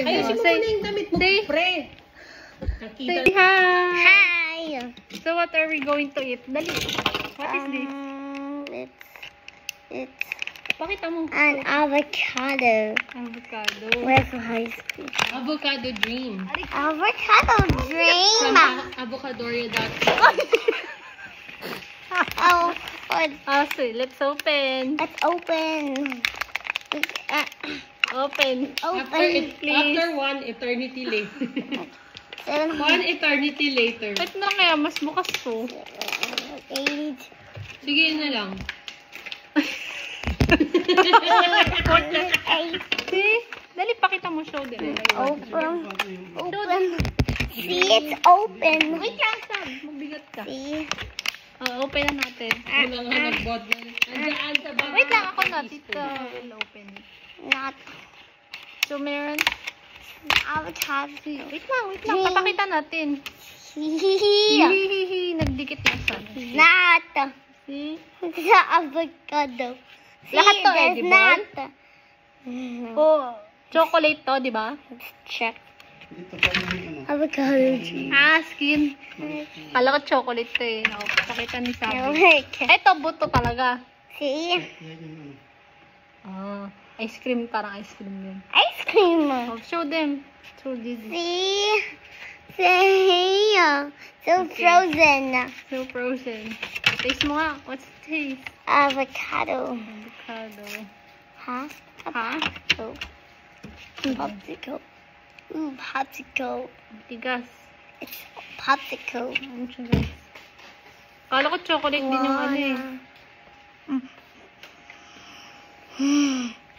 Ayusin mo muna yung damit mo, pre. Say hi! Hi! So what are we going to eat? Dali. What is this? It's Pakita mo. an avocado Avocado. with ice cream. Avocado dream. Avocado dream! From avocadoria.com. Oh, So let's open. let's open. Open. Open. Please. After one eternity later. 780. One eternity later. Ba't na kaya mas bukas to? Sige, yun na lang. See? Dali, pakita mo. Show them. Open. Open. See, it's open. Wait lang, Sam. Magbigat ka. See? Open na natin. Wala nga nag-bottle. Andaan sa bottle. Wait lang, ako na. Dito. I'll open it. Not So, meron. avocado. Wait lang. Papakita natin. See? Hihihi. Nagdikit na sa. Not See? the avocado. See, Lahat to there's edible? not. Oh, chocolate to, di ba? Let's check. Avocado. Skin. Kala ko chocolate to eh. Pakita ni Sabi. Wait. Ito, buto talaga. See? Ice cream. Parang ice cream yun. Ice cream. Show them. Show this. See? See? So frozen. So frozen. Taste mo nga. What's the taste? Avocado. Avocado. Huh? Ha? Oh. Popsicle. Ooh, popsicle. Tigas. It's popsicle. Ano siya, guys? Kala ko chocolate din yung ano eh.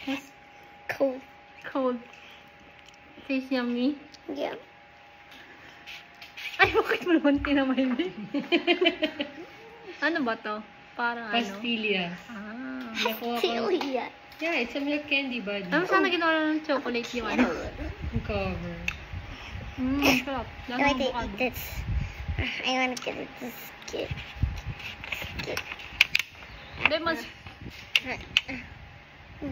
Yes. Cool. Cold. Tastes yummy. Yeah. Ay, bakit mo naman tinamay din? Ano ba to? Parang Pastillas. Nakuha ko. Celia. Yeah, it's a milk candy, buddy. Ano sana ginawa ng chocolate yung ano? Ang cover. Sarap. I Lalo want to avocado. eat this. I want to give it this kid. Hindi, mas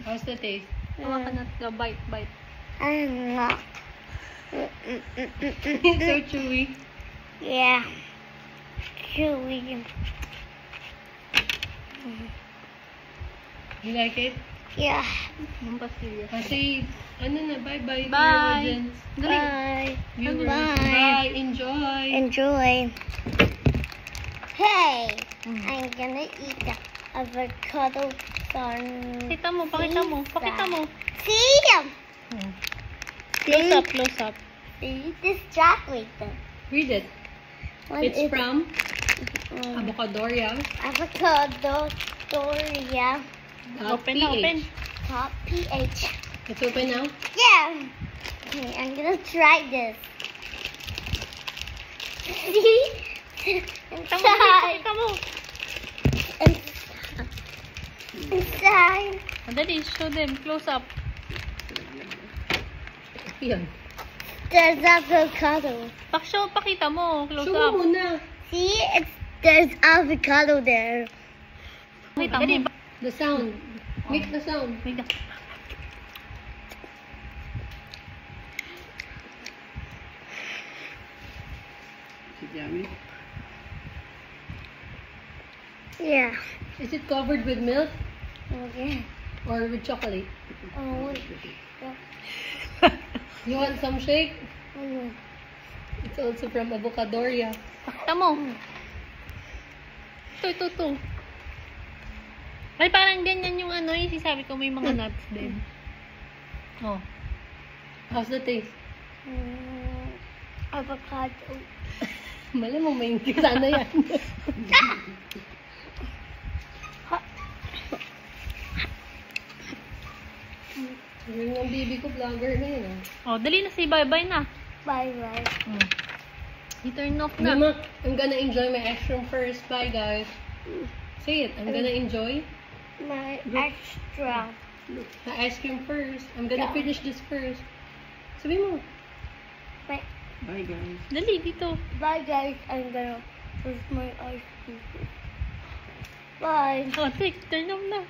How's the taste? hawakan na. Bite. I'm not. So chewy. Yeah. Chewy. You like it? Yeah. Yung pastillas. Kasi, ano na, bye-bye. Bye. Dali. Bye. Viewers. Bye. Bye. Enjoy. Enjoy. Hey, I'm gonna eat the avocado on. Pakita mo. Pakita mo. See? Close up. See this chocolate. Read it. What It's is from it? Avocadoria. Avocado Doria. Open na, open. Top pH. It's open now. Yeah. Okay, I'm gonna try this. See? Inside. Pakita mo. Inside. Dali, show them. Close up. Yan. There's avocado. Pakita mo. Close Show up. mo muna. See? There's avocado there. Pakita mo. The sound. Make the sound. Wait lang. Yeah. Is it covered with milk Okay. or with chocolate? Oh, wait. You want some shake? Oh, It's also from Avocadoria. Pakita mo. Ito. Ay, parang ganyan yung ano, yung sabi ko may mga nuts din. Oh. How's the taste? avocado. Mali mo, may hindi sana yan. Yung ang baby ko, vlogger na yun. Oh, dali na si bye-bye na. Bye-bye. I-turn off na. Mama, I'm gonna enjoy my ice cream first. Bye, guys. Say it. I'm gonna enjoy My extra. my ice cream first. I'm gonna finish this first. Sabi mo. Bye. Bye, guys. Dali, dito. Bye, guys. I'm gonna put my ice cream. Bye. Oh, take, turn off na.